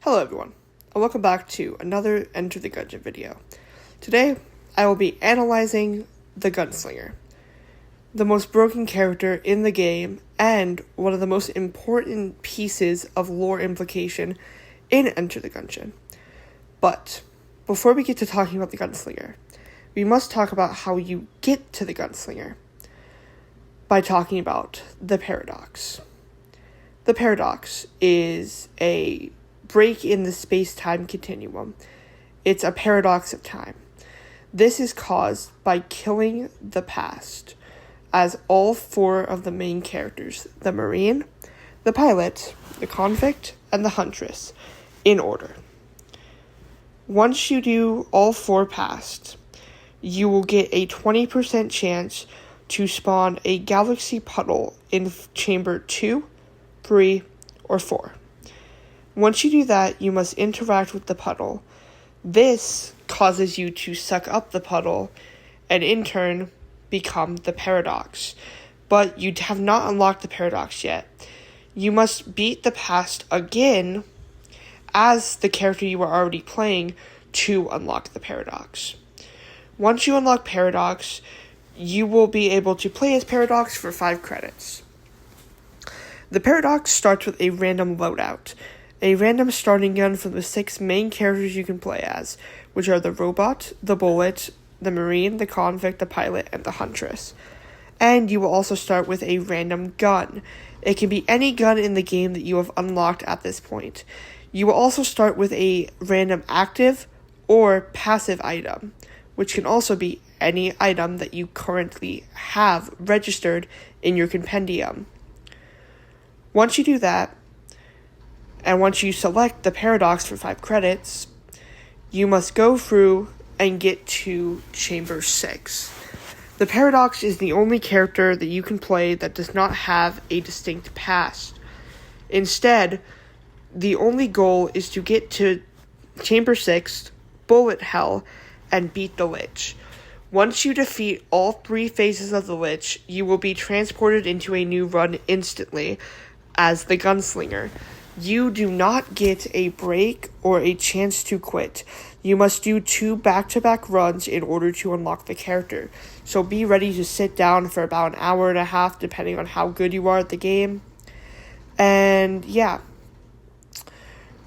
Hello everyone, and welcome back to another Enter the Gungeon video. Today, I will be analyzing the Gunslinger, the most broken character in the game, and one of the most important pieces of lore implication in Enter the Gungeon. But, before we get to talking about the Gunslinger, we must talk about how you get to the Gunslinger, by talking about the Paradox. The Paradox is a break in the space-time continuum. It's a paradox of time. This is caused by killing the past, as all four of the main characters, the Marine, the Pilot, the Convict, and the Huntress, in order. Once you do all four past, you will get a 20% chance to spawn a galaxy puddle in chamber 2, 3, or 4. Once you do that, you must interact with the puddle. This causes you to suck up the puddle and in turn become the Paradox. But you have not unlocked the Paradox yet. You must beat the past again as the character you are already playing to unlock the Paradox. Once you unlock Paradox, you will be able to play as Paradox for 5 credits. The Paradox starts with a random loadout. A random starting gun from the 6 main characters you can play as, which are the Robot, the Bullet, the Marine, the Convict, the Pilot, and the Huntress. And you will also start with a random gun. It can be any gun in the game that you have unlocked at this point. You will also start with a random active or passive item, which can also be any item that you currently have registered in your compendium. Once you do that, and once you select the Paradox for 5 credits, you must go through and get to Chamber 6. The Paradox is the only character that you can play that does not have a distinct past. Instead, the only goal is to get to Chamber 6, Bullet Hell, and beat the Lich. Once you defeat all 3 phases of the Lich, you will be transported into a new run instantly as the Gunslinger. You do not get a break or a chance to quit. You must do 2 back-to-back runs in order to unlock the character. So be ready to sit down for about an hour and a half, depending on how good you are at the game. And yeah.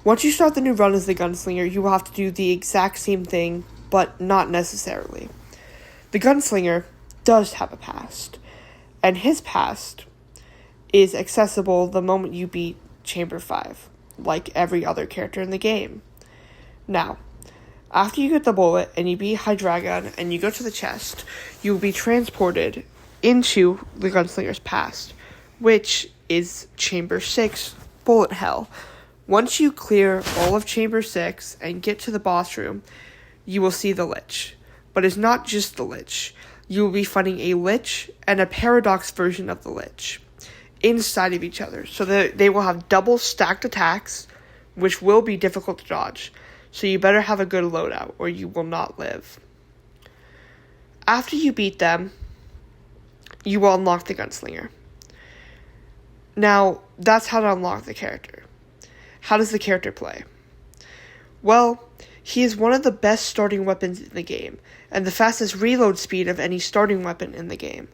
Once you start the new run as the Gunslinger, you will have to do the exact same thing, but not necessarily. The Gunslinger does have a past, and his past is accessible the moment you beat Chamber 5, like every other character in the game. Now, after you get the bullet and you beat Hydreigon and you go to the chest, you will be transported into the Gunslinger's past, which is Chamber 6, Bullet Hell. Once you clear all of Chamber 6 and get to the boss room, you will see the Lich. But it's not just the Lich. You will be fighting a Lich and a Paradox version of the Lich inside of each other, so that they will have double stacked attacks, which will be difficult to dodge, so you better have a good loadout or you will not live. After you beat them, you will unlock the Gunslinger. Now, that's how to unlock the character. How does the character play? Well, he is one of the best starting weapons in the game, and the fastest reload speed of any starting weapon in the game.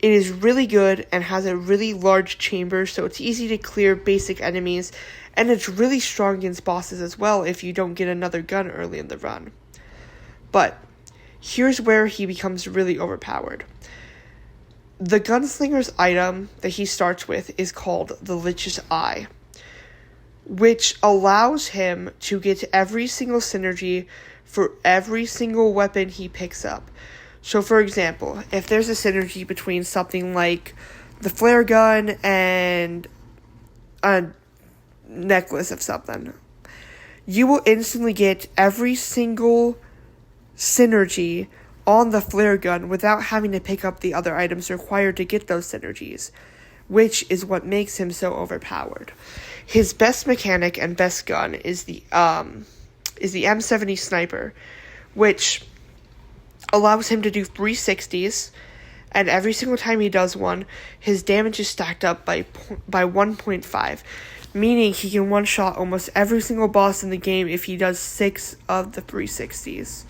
It is really good and has a really large chamber, so it's easy to clear basic enemies, and it's really strong against bosses as well if you don't get another gun early in the run. But here's where he becomes really overpowered. The Gunslinger's item that he starts with is called the Lich's Eye, which allows him to get every single synergy for every single weapon he picks up. So, for example, if there's a synergy between something like the flare gun and a necklace of something, you will instantly get every single synergy on the flare gun without having to pick up the other items required to get those synergies, which is what makes him so overpowered. His best mechanic and best gun is the M70 Sniper, which allows him to do 360s, and every single time he does one, his damage is stacked up by 1.5. meaning he can one-shot almost every single boss in the game if he does 6 of the 360s.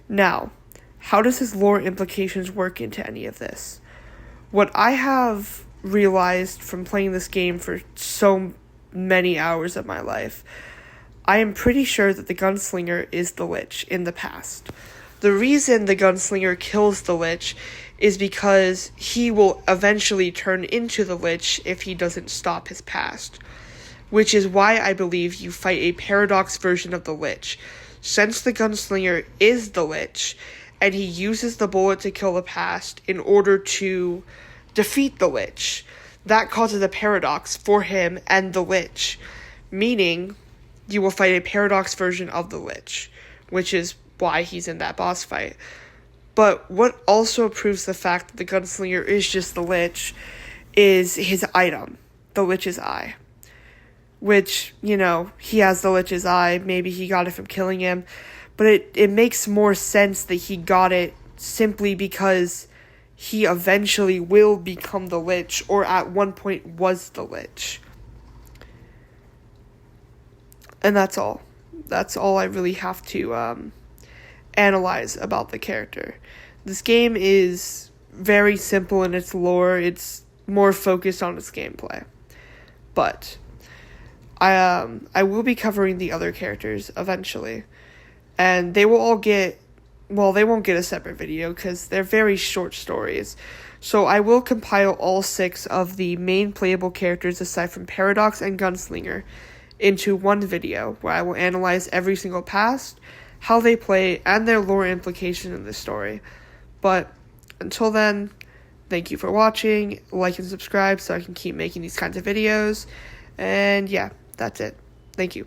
Now, how does his lore implications work into any of this? What I have realized from playing this game for so many hours of my life, I am pretty sure that the Gunslinger is the Lich in the past. The reason the Gunslinger kills the Lich is because he will eventually turn into the Lich if he doesn't stop his past. Which is why I believe you fight a paradox version of the Lich. Since the Gunslinger is the Lich, and he uses the bullet to kill the past in order to defeat the Lich, that causes a paradox for him and the Lich. Meaning, you will fight a paradox version of the Lich, which is why he's in that boss fight. But what also proves the fact that the Gunslinger is just the Lich is his item, the Lich's Eye. Which, he has the Lich's Eye, maybe he got it from killing him, but it makes more sense that he got it simply because he eventually will become the Lich, or at one point was the Lich. And that's all. That's all I really have to analyze about the character. This game is very simple in its lore. It's more focused on its gameplay. But I will be covering the other characters eventually. And they will all get, they won't get a separate video because they're very short stories. So I will compile all 6 of the main playable characters aside from Paradox and Gunslinger into one video where I will analyze every single past, how they play, and their lore implication in the story. But until then, thank you for watching, like and subscribe so I can keep making these kinds of videos, and yeah, that's it. Thank you.